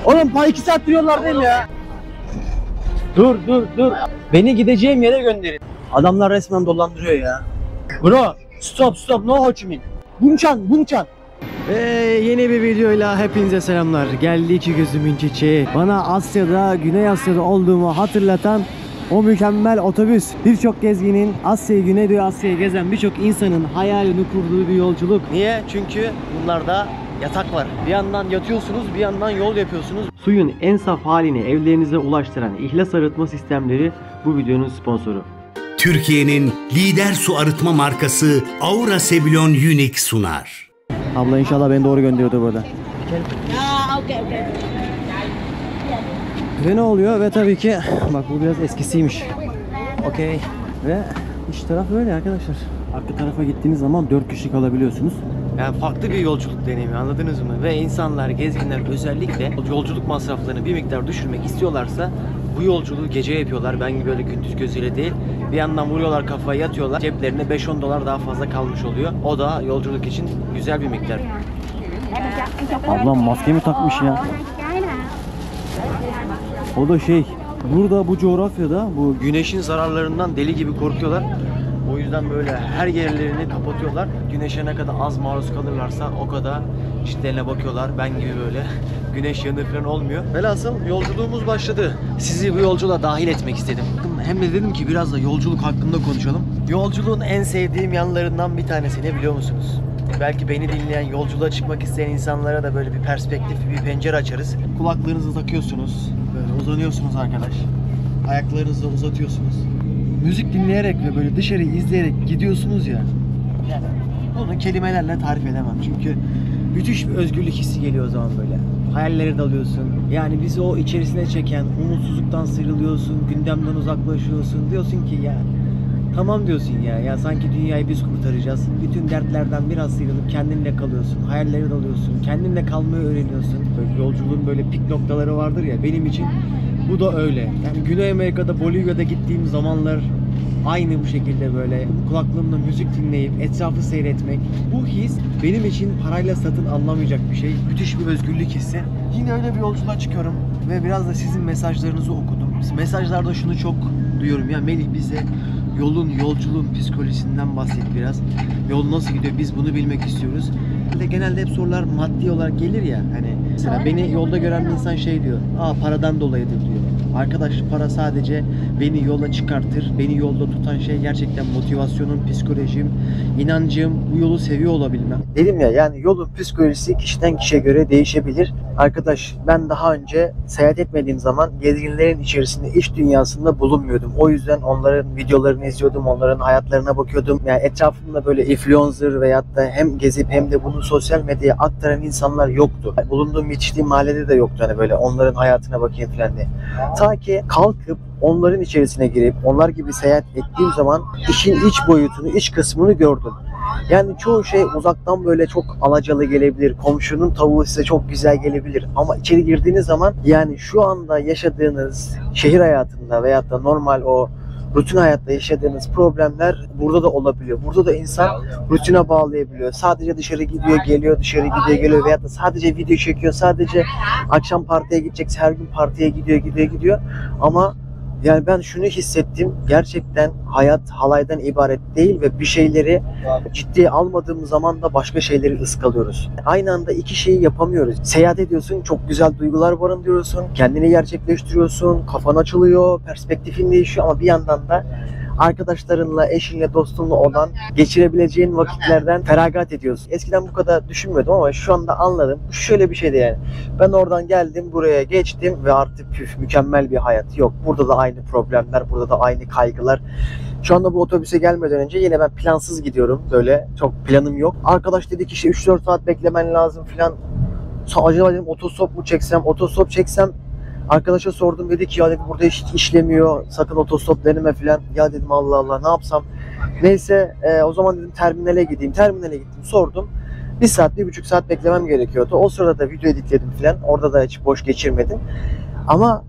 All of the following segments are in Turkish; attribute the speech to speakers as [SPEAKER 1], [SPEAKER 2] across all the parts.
[SPEAKER 1] Oğlum 2 saattir yollardayım ya. Dur. Beni gideceğim yere gönderin. Adamlar resmen dolandırıyor ya. Bro, stop, no Ho Chi Minh. Bunçan. Ve yeni bir videoyla hepinize selamlar. Geldi ki gözümün çiçeği. Bana Asya'da, Güney Asya'da olduğumu hatırlatan o mükemmel otobüs. Birçok gezginin Asya'yı, Güneydoğu Asya'yı gezen birçok insanın hayalini kurduğu bir yolculuk. Niye? Çünkü bunlarda yatak var. Bir yandan yatıyorsunuz, bir yandan yol yapıyorsunuz. Suyun en saf halini evlerinize ulaştıran ihlas arıtma sistemleri bu videonun sponsoru.
[SPEAKER 2] Türkiye'nin lider su arıtma markası Aura Sebilon Unique sunar.
[SPEAKER 1] Abla inşallah beni doğru gönderiyordu burada.
[SPEAKER 3] Okay.
[SPEAKER 1] Ve ne oluyor? Ve tabii ki bak bu biraz eskisiymiş. Okey. Ve iç taraf böyle arkadaşlar. Arka tarafa gittiğiniz zaman 4 kişi kalabiliyorsunuz. Yani farklı bir yolculuk deneyimi, anladınız mı? Ve insanlar, gezginler özellikle yolculuk masraflarını bir miktar düşürmek istiyorlarsa bu yolculuğu gece yapıyorlar. Ben gibi böyle gündüz gözüyle değil. Bir yandan vuruyorlar, kafaya yatıyorlar. Ceplerine 5-10 dolar daha fazla kalmış oluyor. O da yolculuk için güzel bir miktar. Ablam maske mi takmış ya? O da burada bu coğrafyada bu güneşin zararlarından deli gibi korkuyorlar. O yüzden böyle her yerlerini kapatıyorlar. Güneşe ne kadar az maruz kalırlarsa o kadar ciddilerine bakıyorlar. Ben gibi böyle güneş yanığı falan olmuyor. Velhasıl yolculuğumuz başladı. Sizi bu yolculuğa dahil etmek istedim. Hem de dedim ki biraz da yolculuk hakkında konuşalım. Yolculuğun en sevdiğim yanlarından bir tanesi ne biliyor musunuz? Belki beni dinleyen, yolculuğa çıkmak isteyen insanlara da böyle bir perspektif, bir pencere açarız. Kulaklığınızı takıyorsunuz. Böyle uzanıyorsunuz arkadaş. Ayaklarınızı uzatıyorsunuz. Müzik dinleyerek ve böyle dışarıyı izleyerek gidiyorsunuz ya. Yani bunu kelimelerle tarif edemem. Çünkü müthiş bir özgürlük hissi geliyor o zaman böyle. Hayalleri dalıyorsun. Yani bizi o içerisine çeken umutsuzluktan sıyrılıyorsun, gündemden uzaklaşıyorsun. Diyorsun ki ya tamam diyorsun ya sanki dünyayı biz kurtaracağız. Bütün dertlerden biraz sıyrılıp kendinle kalıyorsun. Hayalleri dalıyorsun. Kendinle kalmayı öğreniyorsun. Böyle yolculuğun böyle pik noktaları vardır ya. Benim için bu da öyle. Yani Güney Amerika'da, Bolivya'da gittiğim zamanlar aynı bu şekilde böyle kulaklığımla müzik dinleyip etrafı seyretmek. Bu his benim için parayla satın alınamayacak bir şey. Müthiş bir özgürlük hissi. Yine öyle bir yolculuğa çıkıyorum ve biraz da sizin mesajlarınızı okudum. Mesajlarda şunu çok duyuyorum ya, Melih bize yolculuğun psikolojisinden bahset biraz. Yol nasıl gidiyor? Biz bunu bilmek istiyoruz. Genelde hep sorular maddi olarak gelir ya. Hani mesela beni yolda gören bir insan diyor. Paradan dolayıdır diyor. Arkadaş para sadece beni yola çıkartır. Beni yolda tutan şey gerçekten motivasyonum, psikolojim, inancım, bu yolu seviyor olabilmem. Dedim ya yani yolun psikolojisi kişiden kişiye göre değişebilir. Arkadaş ben daha önce seyahat etmediğim zaman gezginlerin içerisinde, iç dünyasında bulunmuyordum. O yüzden onların videolarını izliyordum, onların hayatlarına bakıyordum. Yani etrafımda böyle influencer veyahut da hem gezip hem de bunu sosyal medyaya aktaran insanlar yoktu. Bulunduğum, yetiştiğim mahallede de yoktu hani böyle onların hayatına bakayım falan diye. Ta ki kalkıp onların içerisine girip onlar gibi seyahat ettiğim zaman işin iç boyutunu, iç kısmını gördüm. Yani çoğu şey uzaktan böyle çok alacalı gelebilir. Komşunun tavuğu size çok güzel gelebilir. Ama içeri girdiğiniz zaman yani şu anda yaşadığınız şehir hayatında veyahut da normal o rutin hayatta yaşadığınız problemler burada da olabiliyor. Burada da insan rutine bağlayabiliyor. Sadece dışarı gidiyor, geliyor, dışarı gidiyor, geliyor veyahut da sadece video çekiyor, sadece akşam partiye gidecekse her gün partiye gidiyor. Ama yani ben şunu hissettim, gerçekten hayat halaydan ibaret değil ve bir şeyleri ciddiye almadığımız zaman da başka şeyleri ıskalıyoruz. Aynı anda iki şeyi yapamıyoruz. Seyahat ediyorsun, çok güzel duygular barındırıyorsun, kendini gerçekleştiriyorsun, kafan açılıyor, perspektifin değişiyor ama bir yandan da arkadaşlarınla, eşinle, dostunla olan geçirebileceğin vakitlerden feragat ediyorsun. Eskiden bu kadar düşünmüyordum ama şu anda anladım. Şöyle bir şeydi yani. Ben oradan geldim, buraya geçtim ve artık mükemmel bir hayat yok. Burada da aynı problemler, burada da aynı kaygılar. Şu anda bu otobüse gelmeden önce yine ben plansız gidiyorum. Böyle çok planım yok. Arkadaş dedi ki 3-4 saat beklemen lazım filan. Acaba dedim otostop çeksem arkadaşa sordum, dedi ki ya dedi burada hiç işlemiyor, sakın otostop deneme falan. Ya dedim Allah Allah ne yapsam. Neyse o zaman dedim terminale gittim, sordum. 1,5 saat beklemem gerekiyordu. O sırada da video editledim falan. Orada da hiç boş geçirmedim. Ama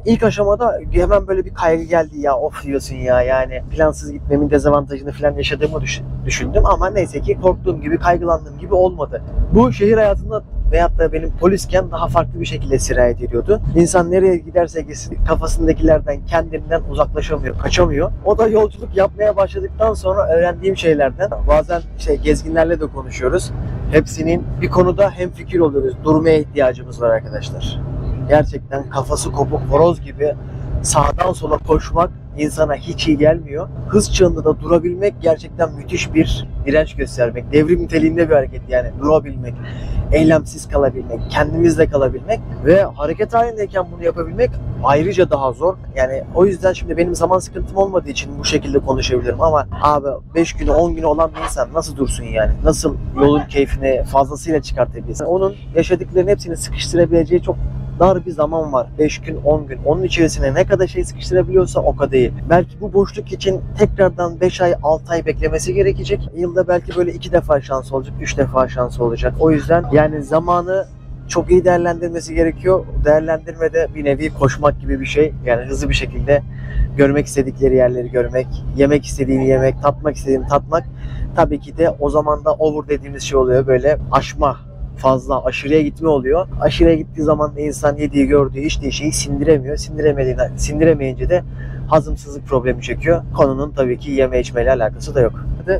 [SPEAKER 1] ilk aşamada hemen böyle bir kaygı geldi ya, of diyorsun ya, yani plansız gitmemin dezavantajını falan yaşadığımı düşündüm ama neyse ki korktuğum gibi, kaygılandığım gibi olmadı. Bu şehir hayatında veyahut da benim polisken daha farklı bir şekilde sirayet ediyordu. İnsan nereye giderse gitsin kafasındakilerden, kendinden uzaklaşamıyor, kaçamıyor. O da yolculuk yapmaya başladıktan sonra öğrendiğim şeylerden. Bazen gezginlerle de konuşuyoruz. Hepsinin bir konuda hemfikir oluyoruz. Durmaya ihtiyacımız var arkadaşlar. Gerçekten kafası kopuk horoz gibi sağdan sola koşmak insana hiç iyi gelmiyor. Hız çağında da durabilmek gerçekten müthiş bir direnç göstermek. Devrim niteliğinde bir hareket yani durabilmek. Eylemsiz kalabilmek, kendimizle kalabilmek ve hareket halindeyken bunu yapabilmek ayrıca daha zor. Yani o yüzden şimdi benim zaman sıkıntım olmadığı için bu şekilde konuşabilirim ama abi 5 günü 10 günü olan bir insan nasıl dursun yani? Nasıl yolun keyfini fazlasıyla çıkartabilirsin? Onun yaşadıklarının hepsini sıkıştırabileceği çok dar bir zaman var. 5 gün, 10 gün. Onun içerisine ne kadar şey sıkıştırabiliyorsa o kadar iyi. Belki bu boşluk için tekrardan 5 ay, 6 ay beklemesi gerekecek. Yılda belki böyle 2 defa şans olacak, 3 defa şans olacak. O yüzden yani zamanı çok iyi değerlendirmesi gerekiyor. Değerlendirmede bir nevi koşmak gibi bir şey. Yani hızlı bir şekilde görmek istedikleri yerleri görmek, yemek istediğini yemek, tatmak istediğini tatmak. Tabii ki de o zaman da over dediğimiz şey oluyor. Böyle aşma, fazla aşırıya gitme oluyor. Aşırıya gittiği zaman da insan yediği, gördüğü, içtiği şeyi sindiremiyor. Sindiremeyince de hazımsızlık problemi çekiyor. Konunun tabii ki yeme içmeyle alakası da yok.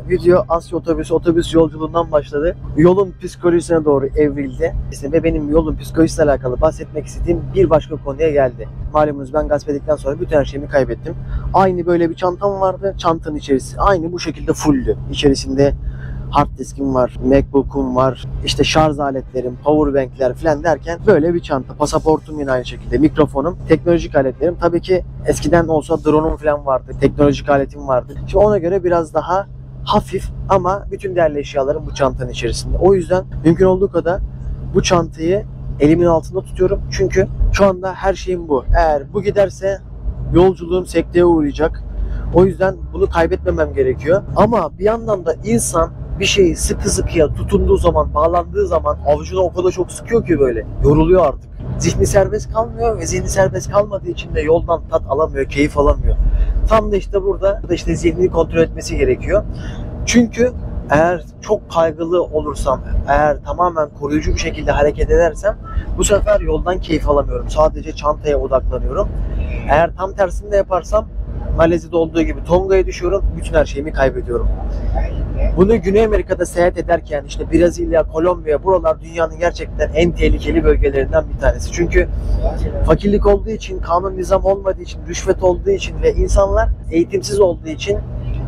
[SPEAKER 1] Video Asya otobüs yolculuğundan başladı. Yolun psikolojisine doğru evrildi. Ve benim yolun psikolojisiyle alakalı bahsetmek istediğim bir başka konuya geldi. Malumunuz ben gasp ettikten sonra bütün her şeyimi kaybettim. Aynı böyle bir çantam vardı. Çantanın içerisi aynı bu şekilde fulldü. İçerisinde hard diskim var, MacBook'um var, işte şarj aletlerim, powerbankler falan derken böyle bir çanta. Pasaportum yine aynı şekilde, mikrofonum, teknolojik aletlerim. Tabii ki eskiden olsa drone'um falan vardı, teknolojik aletim vardı. Şimdi ona göre biraz daha hafif ama bütün değerli eşyalarım bu çantanın içerisinde. O yüzden mümkün olduğu kadar bu çantayı elimin altında tutuyorum. Çünkü şu anda her şeyim bu. Eğer bu giderse yolculuğum sekteye uğrayacak. O yüzden bunu kaybetmemem gerekiyor. Ama bir yandan da insan bir şeyi sıkı sıkıya tutunduğu zaman, bağlandığı zaman avucuna o kadar çok sıkıyor ki böyle. Yoruluyor artık. Zihni serbest kalmıyor ve zihni serbest kalmadığı için de yoldan tat alamıyor, keyif alamıyor. Tam da işte burada işte zihnini kontrol etmesi gerekiyor. Çünkü eğer çok kaygılı olursam, eğer tamamen koruyucu bir şekilde hareket edersem bu sefer yoldan keyif alamıyorum. Sadece çantaya odaklanıyorum. Eğer tam tersini de yaparsam Malezya'da olduğu gibi Tonga'ya düşüyorum, bütün her şeyimi kaybediyorum. Bunu Güney Amerika'da seyahat ederken işte Brezilya, Kolombiya buralar dünyanın gerçekten en tehlikeli bölgelerinden bir tanesi. Çünkü fakirlik olduğu için, kanun nizam olmadığı için, rüşvet olduğu için ve insanlar eğitimsiz olduğu için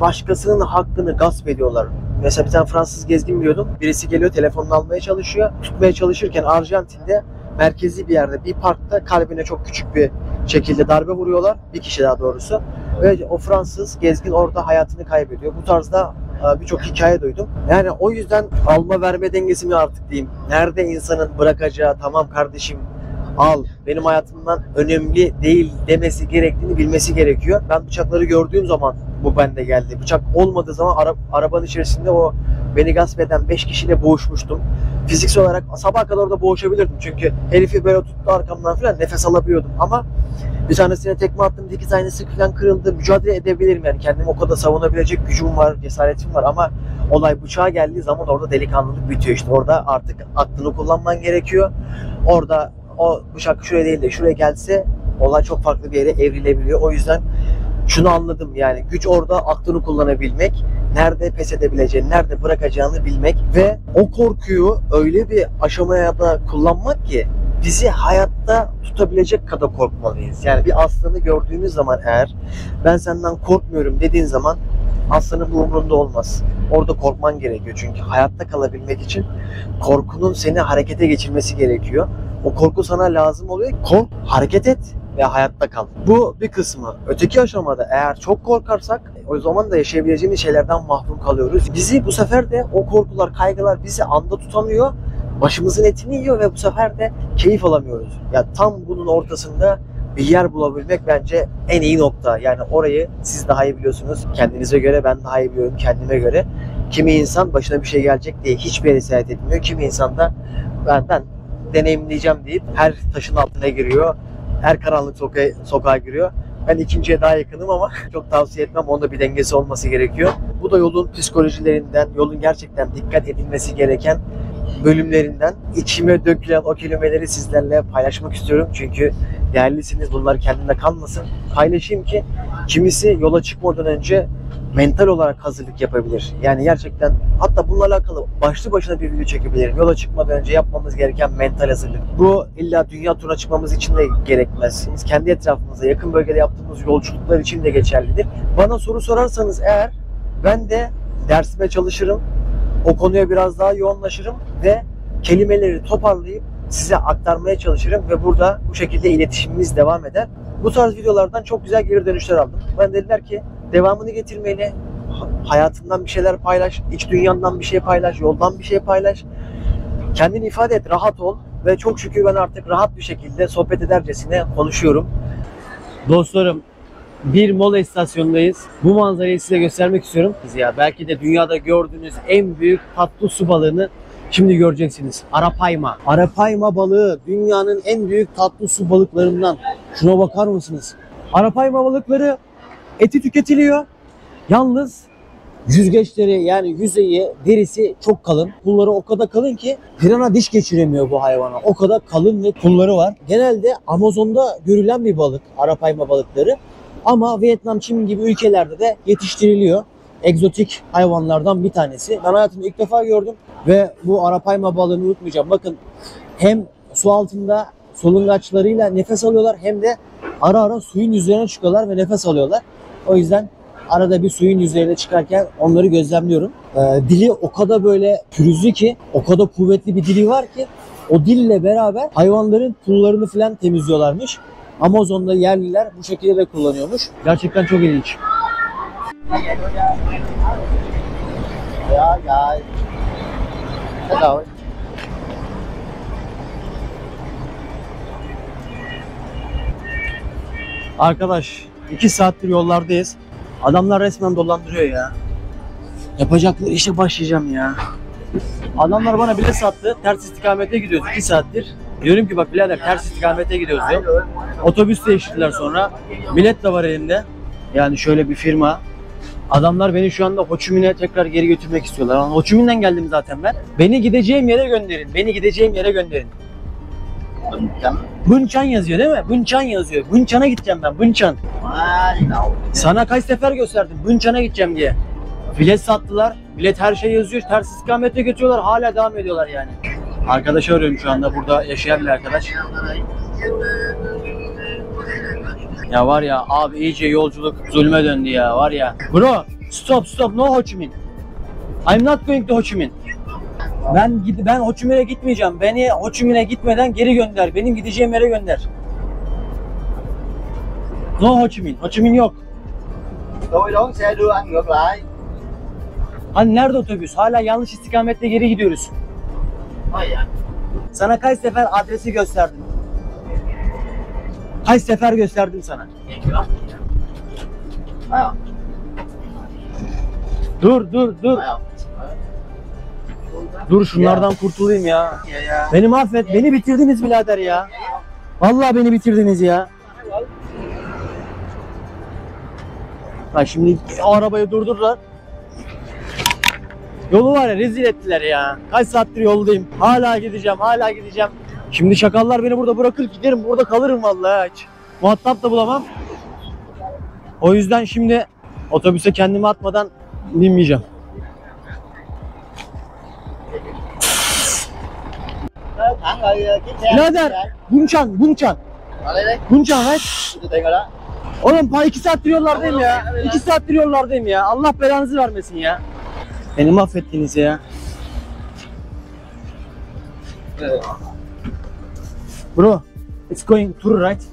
[SPEAKER 1] başkasının hakkını gasp ediyorlar. Mesela bir tane Fransız gezgin biliyordum. Birisi geliyor telefonunu almaya çalışıyor. Tutmaya çalışırken Arjantin'de merkezi bir yerde bir parkta kalbine çok küçük bir şekilde darbe vuruyorlar. Bir kişi daha doğrusu. Ve o Fransız gezgin orada hayatını kaybediyor. Bu tarzda birçok hikaye duydum. Yani o yüzden alma verme dengesi mi artık diyeyim. Nerede insanın bırakacağı tamam kardeşim al benim hayatımdan önemli değil demesi gerektiğini bilmesi gerekiyor. Ben bıçakları gördüğüm zaman bu bende geldi. Bıçak olmadığı zaman arabanın içerisinde o beni gasp eden 5 kişiyle boğuşmuştum. Fiziksel olarak sabaha kadar orada boğuşabilirdim. Çünkü herifi böyle tuttu arkamdan falan nefes alabiliyordum. Ama bir tanesine tekme attım, dikiz aynası falan kırıldı. Mücadele edebilirim yani. Kendimi o kadar savunabilecek gücüm var, cesaretim var ama olay bıçağa geldiği zaman orada delikanlılık bitiyor işte. Orada artık aklını kullanman gerekiyor. Orada o bıçak şuraya değil de şuraya gelse olay çok farklı bir yere evrilebiliyor. O yüzden şunu anladım yani güç orada aklını kullanabilmek, nerede pes edebileceğini, nerede bırakacağını bilmek ve o korkuyu öyle bir aşamaya da kullanmak ki bizi hayatta tutabilecek kadar korkmalıyız. Yani bir aslanı gördüğümüz zaman eğer ben senden korkmuyorum dediğin zaman aslanın bu umurunda olmaz. Orada korkman gerekiyor çünkü hayatta kalabilmek için korkunun seni harekete geçirmesi gerekiyor. O korku sana lazım oluyor. Kork, hareket et ve hayatta kal. Bu bir kısmı. Öteki aşamada eğer çok korkarsak o zaman da yaşayabileceğimiz şeylerden mahrum kalıyoruz. Bizi bu sefer de o korkular, kaygılar bizi anda tutamıyor. Başımızın etini yiyor ve bu sefer de keyif alamıyoruz. Ya tam bunun ortasında bir yer bulabilmek bence en iyi nokta. Yani orayı siz daha iyi biliyorsunuz. Kendinize göre ben daha iyi biliyorum kendime göre. Kimi insan başına bir şey gelecek diye hiçbir yere seyahat etmiyor. Kimi insan da ben deneyimleyeceğim deyip her taşın altına giriyor. Her karanlık sokağa giriyor. Ben ikinciye daha yakınım ama çok tavsiye etmem. Onda bir dengesi olması gerekiyor. Bu da yolun psikolojilerinden, yolun gerçekten dikkat edilmesi gereken bölümlerinden içime dökülen o kelimeleri sizlerle paylaşmak istiyorum. Çünkü değerlisiniz. Bunlar kendimde kalmasın. Paylaşayım ki kimisi yola çıkmadan önce mental olarak hazırlık yapabilir. Yani gerçekten hatta bununla alakalı başlı başına bir video çekebilirim. Yola çıkmadan önce yapmamız gereken mental hazırlık. Bu illa dünya turuna çıkmamız için de gerekmez. Biz kendi etrafımızda yakın bölgede yaptığımız yolculuklar için de geçerlidir. Bana soru sorarsanız eğer ben de dersime çalışırım. O konuya biraz daha yoğunlaşırım ve kelimeleri toparlayıp size aktarmaya çalışırım ve burada bu şekilde iletişimimiz devam eder. Bu tarz videolardan çok güzel geri dönüşler aldım. Bana dediler ki devamını getirmeli, hayatından bir şeyler paylaş, iç dünyandan bir şey paylaş, yoldan bir şey paylaş. Kendini ifade et, rahat ol ve çok şükür ben artık rahat bir şekilde sohbet edercesine konuşuyorum. Dostlarım, bir mola istasyonundayız. Bu manzarayı size göstermek istiyorum. Ya belki de dünyada gördüğünüz en büyük tatlı su balığını şimdi göreceksiniz. Arapayma. Arapayma balığı dünyanın en büyük tatlı su balıklarından. Şuna bakar mısınız? Arapayma balıkları eti tüketiliyor. Yalnız yüzgeçleri yani yüzeyi, derisi çok kalın. Pulları o kadar kalın ki pirana diş geçiremiyor bu hayvana. O kadar kalın ve pulları var. Genelde Amazon'da görülen bir balık Arapayma balıkları. Ama Vietnam, Çin gibi ülkelerde de yetiştiriliyor. Egzotik hayvanlardan bir tanesi. Ben hayatımda ilk defa gördüm ve bu Arapayma balığını unutmayacağım. Bakın hem su altında solungaçlarıyla nefes alıyorlar hem de ara ara suyun üzerine çıkıyorlar ve nefes alıyorlar. O yüzden arada bir suyun üzerine çıkarken onları gözlemliyorum. Dili o kadar böyle pürüzlü ki, o kadar kuvvetli bir dili var ki o dille beraber hayvanların pullarını falan temizliyorlarmış. Amazon'da yerliler bu şekilde de kullanıyormuş. Gerçekten çok ilginç. Arkadaş 2 saattir yollardayız. Adamlar resmen dolandırıyor ya. Yapacakları işe başlayacağım ya. Adamlar bana bilet sattı. Ters istikamete gidiyoruz 2 saattir. Diyorum ki bak birader ters istikamete gidiyoruz diyor. Otobüs değiştirdiler sonra. Bilet de var elimde. Yani şöyle bir firma. Adamlar beni şu anda Ho Chi Minh'e tekrar geri götürmek istiyorlar. Ho Chi Minh'den geldim zaten ben. Beni gideceğim yere gönderin. Beni gideceğim yere gönderin. Bunçan yazıyor değil mi? Bunçan yazıyor. Bunçan'a gideceğim ben. Bunçan. Sana kaç sefer gösterdim. Bunçan'a gideceğim diye. Bilet sattılar. Bilet her şey yazıyor. Ters istikamete götürüyorlar. Hala devam ediyorlar yani. Arkadaşı arıyorum şu anda. Burada yaşayan bir arkadaş. Ya var ya abi iyice yolculuk zulme döndü ya var ya. Bro stop no Ho Chi Minh. I'm not going to Ho Chi Minh. Ben Ho Chi Minh'e gitmeyeceğim. Beni Ho Chi Minh'e gitmeden geri gönder. Benim gideceğim yere gönder. No Ho Chi Minh. Ho Chi Minh yok.
[SPEAKER 4] Tôi đón xe đưa anh ngược lại.
[SPEAKER 1] Hani nerede otobüs? Hala yanlış istikamette geri gidiyoruz. Sana kaç sefer adresi gösterdim? Kaç sefer gösterdim sana? Dur. Dur şunlardan kurtulayım ya. Beni mahvet, beni bitirdiniz birader ya. Vallahi beni bitirdiniz ya. Bak şimdi o arabayı durdurdular. Yolu var ya rezil ettiler ya. Kaç saattir yoldayım. Hala gideceğim. Şimdi çakallar beni burada bırakır giderim. Burada kalırım vallahi hiç. Muhatap da bulamam. O yüzden şimdi otobüse kendimi atmadan binmeyeceğim.
[SPEAKER 4] Thẳng rồi chiếc xe.
[SPEAKER 1] Birader, Bunçan.
[SPEAKER 4] Ở đây đấy.
[SPEAKER 1] Bunçan right?
[SPEAKER 4] Tôi tiền rồi đó.
[SPEAKER 1] Oğlum 2 saattir yollardayım ya. 2 saattir yollardayım ya. Allah belanızı vermesin ya. Beni mahvettiniz ya. Bro, it's going through right?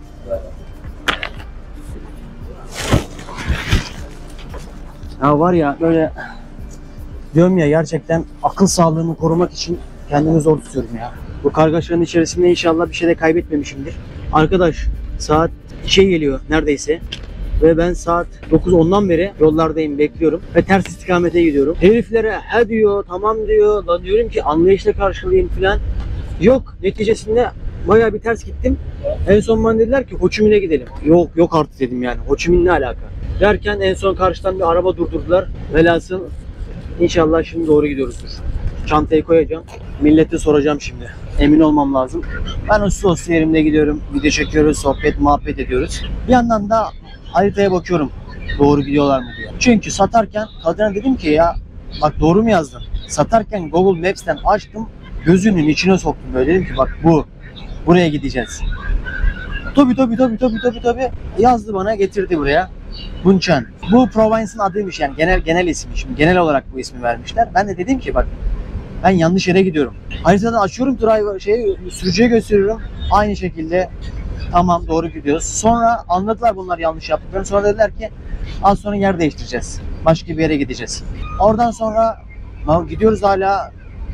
[SPEAKER 1] Ya var ya böyle diyorum ya gerçekten akıl sağlığımı korumak için kendimi zor tutuyorum ya. Bu kargaşanın içerisinde inşallah bir şey de kaybetmemişimdir. Arkadaş saat 2'ye geliyor neredeyse. Ve ben saat 9-10'dan beri yollardayım, bekliyorum. Ve ters istikamete gidiyorum. Heriflere he diyor, tamam diyor. Lan diyorum ki anlayışla karşılayayım falan. Yok, neticesinde bayağı bir ters gittim. En son bana dediler ki Ho Chi Minh'e gidelim. Yok artık dedim yani. Ho Chi Minh ne alaka? Derken en son karşıdan bir araba durdurdular. Velhasıl inşallah şimdi doğru gidiyoruzdur. çantayı koyacağım. Millete soracağım şimdi. Emin olmam lazım. Ben uslu yerimde gidiyorum. Video çekiyoruz, sohbet, muhabbet ediyoruz. Bir yandan da haritaya bakıyorum. Doğru gidiyorlar mı diye. Çünkü satarken kadına dedim ki ya bak doğru mu yazdın? Satarken Google Maps'ten açtım. Gözünün içine soktum böyle. Dedim ki bak buraya gideceğiz. Tabii. Yazdı bana, getirdi buraya. Bunchen. Bu Provence'ın adıymış yani genel ismi. Şimdi genel olarak bu ismi vermişler. Ben de dedim ki bak ben yanlış yere gidiyorum. Haritadan açıyorum sürücüye gösteriyorum. Aynı şekilde tamam doğru gidiyoruz. Sonra anladılar bunlar yanlış yaptıklarını. Sonra dediler ki az sonra yer değiştireceğiz. Başka bir yere gideceğiz. Oradan sonra gidiyoruz hala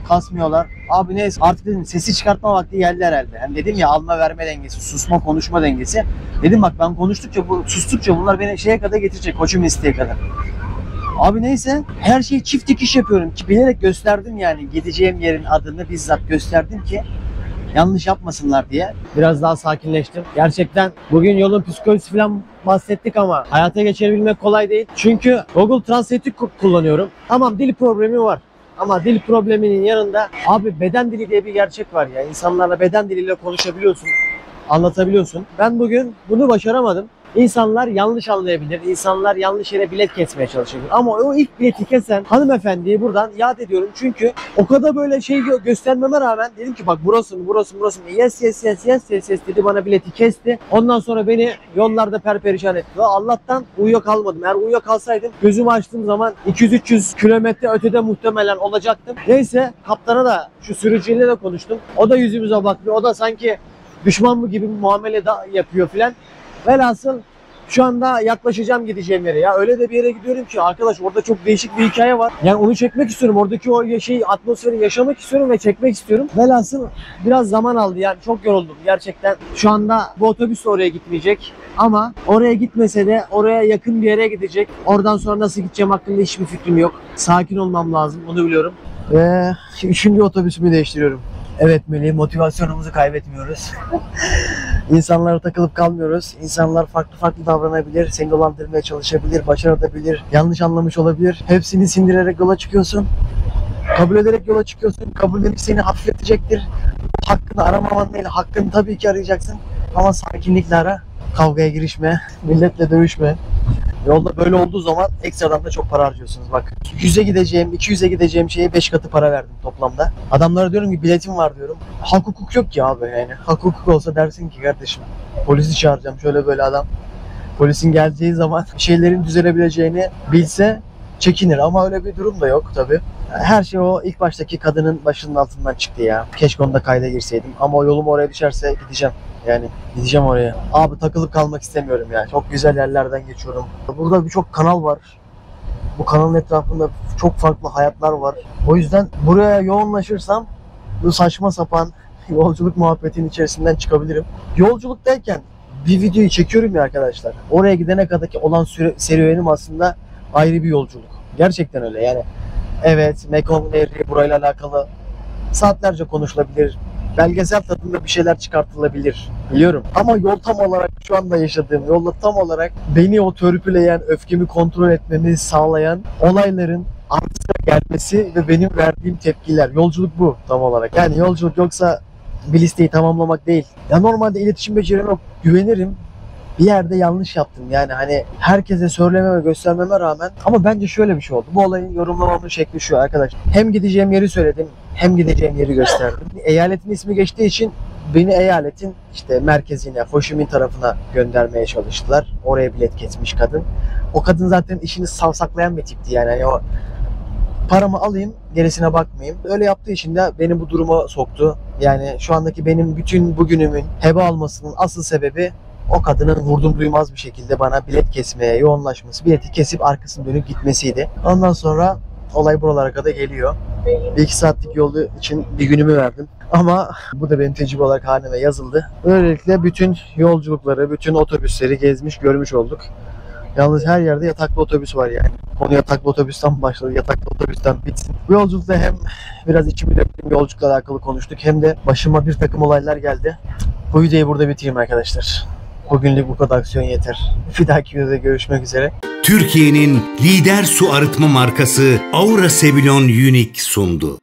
[SPEAKER 1] kasmıyorlar. Abi neyse artık dedim sesi çıkartma vakti geldi herhalde. Yani dedim ya alma verme dengesi, susma konuşma dengesi. Dedim bak ben sustukça bunlar beni şeye kadar getirecek, koçum isteğe kadar. Abi neyse her şeyi çift dikiş yapıyorum ki bilerek gösterdim yani gideceğim yerin adını bizzat gösterdim ki yanlış yapmasınlar diye. Biraz daha sakinleştim. Gerçekten bugün yolun psikolojisi falan bahsettik ama hayata geçirebilmek kolay değil. Çünkü Google Translate'i kullanıyorum. Tamam dil problemi var. Ama dil probleminin yanında abi beden dili diye bir gerçek var ya. İnsanlarla beden diliyle konuşabiliyorsun, anlatabiliyorsun. Ben bugün bunu başaramadım. İnsanlar yanlış anlayabilir, insanlar yanlış yere bilet kesmeye çalışabilir. Ama o ilk bileti kesen hanımefendiyi buradan yad ediyorum. Çünkü o kadar böyle şey göstermeme rağmen dedim ki bak burası mı? Yes dedi, bana bileti kesti. Ondan sonra beni yollarda perperişan etti. Allah'tan uyuyakalmadım. Eğer uyuyakalsaydım gözümü açtığım zaman 200-300 kilometre ötede muhtemelen olacaktım. Neyse kaptana da şu sürücüyle de konuştum. O da yüzümüze bakmıyor. O da sanki düşman mı gibi bir muamele yapıyor filan. Velhasıl şu anda yaklaşacağım gideceğim yere ya. Öyle de bir yere gidiyorum ki arkadaş orada çok değişik bir hikaye var. Yani onu çekmek istiyorum. Oradaki o atmosferi yaşamak istiyorum ve çekmek istiyorum. Velhasıl biraz zaman aldı yani çok yoruldum gerçekten. Şu anda bu otobüs de oraya gitmeyecek. Ama oraya gitmese de oraya yakın bir yere gidecek. Oradan sonra nasıl gideceğim hakkında hiçbir fikrim yok. Sakin olmam lazım onu biliyorum. Ve 3. otobüsümü değiştiriyorum. Evet Melih, motivasyonumuzu kaybetmiyoruz. İnsanlara takılıp kalmıyoruz. İnsanlar farklı davranabilir, seni dolandırmaya çalışabilir, başarabilir, yanlış anlamış olabilir. Hepsini sindirerek yola çıkıyorsun. Kabul ederek yola çıkıyorsun. Kabullenip seni hafifletecektir. Hakkını aramaman değil, hakkını tabii ki arayacaksın. Ama sakinlikle ara, kavgaya girişme, milletle dövüşme. Yolda böyle olduğu zaman ekstradan da çok para harcıyorsunuz bak. 100'e gideceğim, 200'e gideceğim şeye 5 katı para verdim toplamda. Adamlara diyorum ki biletim var diyorum. Hak hukuk yok ki abi yani. Hak hukuk olsa dersin ki kardeşim polisi çağıracağım şöyle böyle adam. Polisin geleceği zaman şeylerin düzelebileceğini bilse çekinir ama öyle bir durum da yok tabii. Her şey o ilk baştaki kadının başının altından çıktı ya. Keşke onda kayda girseydim ama o yolum oraya düşerse gideceğim. Yani gideceğim oraya. Abi takılıp kalmak istemiyorum ya. Çok güzel yerlerden geçiyorum. Burada birçok kanal var. Bu kanalın etrafında çok farklı hayatlar var. O yüzden buraya yoğunlaşırsam bu saçma sapan yolculuk muhabbetinin içerisinden çıkabilirim. Yolculuk derken bir videoyu çekiyorum ya arkadaşlar. Oraya gidene kadarki olan serüvenim aslında ayrı bir yolculuk. Gerçekten öyle yani. Evet, Mekong Nehri burayla alakalı saatlerce konuşulabilir. Belgesel tadında bir şeyler çıkartılabilir. Biliyorum. Ama yol tam olarak şu anda yaşadığım yolda tam olarak beni o törpüleyen, öfkemi kontrol etmemi sağlayan olayların ardı sıra gelmesi ve benim verdiğim tepkiler. Yolculuk bu tam olarak. Yani yolculuk yoksa bir listeyi tamamlamak değil. Ya normalde iletişim becerime güvenirim. Bir yerde yanlış yaptım yani hani herkese söylememe göstermeme rağmen ama bence şöyle bir şey oldu. Bu olayın yorumlamamın şekli şu arkadaş. Hem gideceğim yeri söyledim hem gideceğim yeri gösterdim. Eyaletin ismi geçtiği için beni eyaletin işte merkezine, Ho Chi Minh tarafına göndermeye çalıştılar. Oraya bilet kesmiş kadın. O kadın zaten işini savsaklayan bir tipti yani hani o paramı alayım gerisine bakmayayım. Öyle yaptığı için de beni bu duruma soktu. Yani şu andaki benim bütün bugünümün heba almasının asıl sebebi o kadının vurdum duymaz bir şekilde bana bilet kesmeye yoğunlaşması, bileti kesip arkasını dönüp gitmesiydi. Ondan sonra olay buralara kadar geliyor. 1-2 saatlik yolu için bir günümü verdim. Ama bu da benim tecrübe olarak haneme yazıldı. Böylelikle bütün yolculukları, bütün otobüsleri gezmiş, görmüş olduk. Yalnız her yerde yataklı otobüs var yani. Konu yataklı otobüsten başladı, yataklı otobüsten bitsin. Bu yolculukta hem biraz içimi döktüm, yolculukla alakalı konuştuk, hem de başıma bir takım olaylar geldi. Bu videoyu burada bitireyim arkadaşlar. Bugünlük bu kadar aksiyon yeter. Bir dahaki videoda görüşmek üzere.
[SPEAKER 2] Türkiye'nin lider su arıtma markası Aura Sebilon Unique sundu.